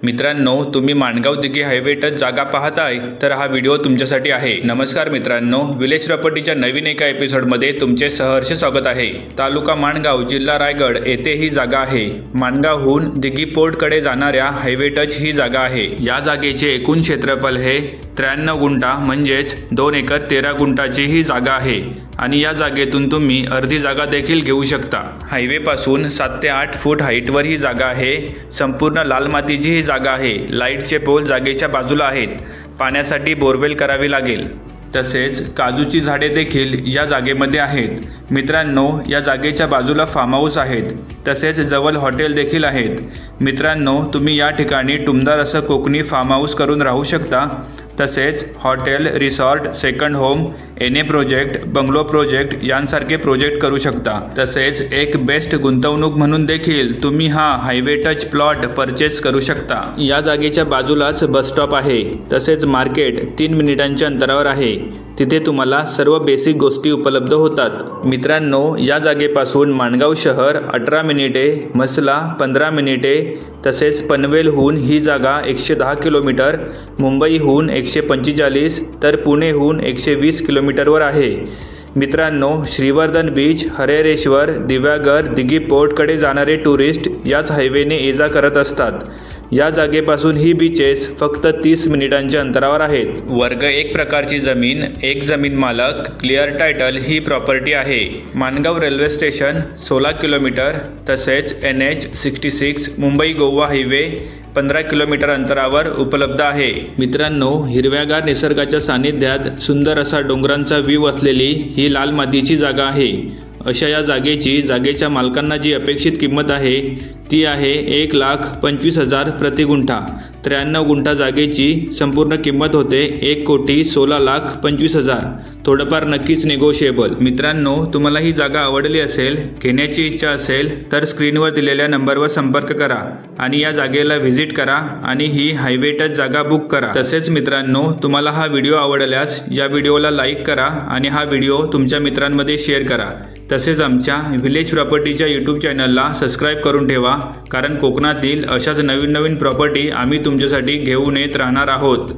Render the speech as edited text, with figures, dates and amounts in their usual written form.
मित्रांनो, तुम्ही Mangaon Dighi highway touch जागा पाहताय तर हा व्हिडिओ तुमच्यासाठी आहे। नमस्कार मित्रांनो, विलेज प्रॉपर्टीच्या नवीन एका एपिसोडमध्ये तुमचे सहर्ष स्वागत आहे। तालुका माणगाव, जिल्हा रायगड येथे ही जागा आहे। माणगावहून दिघी पोर्टकडे जाणाऱ्या हायवे टच ही जागा आहे। या जागेचे एकूण क्षेत्रफळ हे 93 गुंठा म्हणजेच 2 एकर 13 गुंठाची ही जागा आहे आणि या जागेतून तुम्ही अर्धी जागा देखील घेऊ शकता। हायवे पासून 7 ते 8 फूट हाईटवर ही जागा आहे। संपूर्ण लाल मातीची ही जागा आहे। लाईटचे पोल जागेच्या बाजूला आहेत। पाण्यासाठी बोरवेल करावी लागेल। तसेच काजूची झाडे देखील या जागेमध्ये आहेत। मित्रांनो, या जागेच्या बाजूला फार्म हाऊस आहेत। तसेच जवळ हॉटेल देखील आहेत। मित्रांनो, तुम्ही या ठिकाणी टुमदार असं कोकणी फार्म हाऊस करून राहू शकता। तसेच hotel, resort, second home, NA project, bungalow project यांसारखे प्रोजेक्ट करू शकता। तसेच एक बेस्ट गुंतवणूक म्हणून देखील तुम्ही हा हायवे टच प्लॉट परचेस करू शकता। या जागेच्या बाजूलाच बस स्टॉप आहे। तसेच मार्केट 3 मिनिटांच्या अंतरावर आहे। तिथे तुम्हाला सर्व बेसिक गोष्टी उपलब्ध होतात। मित्रांनो, या जागेपासून माणगाव शहर 18 मिनिटे, मसला 15 मिनिटे, तसेच पनवेलहून ही जागा 110 किलोमीटर, मुंबईहून 145 तर पुणेहून 120 किलोमीटरवर आहे। मित्रांनो, श्रीवर्धन बीच, हरेरेश्वर, दिव्यागर, दिघी पोर्टकडे जाणारे टुरिस्ट याच हायवेने ये-जा करत असतात। या जागेपासून ही बीचेस फक्त 30 मिनिटांच्या अंतरावर आहेत। वर्ग 1 प्रकारची जमीन, एक जमीन मालक, क्लिअर टायटल ही प्रॉपर्टी आहे। माणगाव रेल्वे स्टेशन 16 किलोमीटर, तसेच NH 66 Mumbai Goa highway 15 kilometre अंतरावर उपलब्ध आहे। मित्रांनो, हिरव्यागार निसर्गाच्या सानिध्यात सुंदर असा डोंगरांचा व्ह्यू असलेली ही लाल मातीची जागा आहे। अशा या जागेच्या मालकांना जी अपेक्षित किंमत आहे ती आहे 1,25,000 प्रति गुंठा। 93 गुंठा जागेची संपूर्ण किंमत होते 1,16,25,000। थोडंफार नक्कीच निगोशिएबल। मित्रांनो, तुम्हाला ही जागा आवडली असेल, घेण्याची इच्छा असेल तर स्क्रीनवर दिलेल्या नंबरवर संपर्क करा आणि या जागेला व्हिजिट करा आणि ही हायवे टच जागा बुक करा। तसेच मित्रांनो, तुम्हाला हा व्हिडिओ आवडल्यास या व्हिडिओला लाईक करा आणि हा व्हिडिओ तुमच्या मित्रांमध्ये शेअर करा। तसेच आमच्या विलेज प्रॉपर्टीच्या यूट्यूब चॅनलला सबस्क्राईब करून ठेवा, कारण कोकणातील अशाच नवीन प्रॉपर्टी आम्ही तुमच्यासाठी घेऊन येत राहणार आहोत।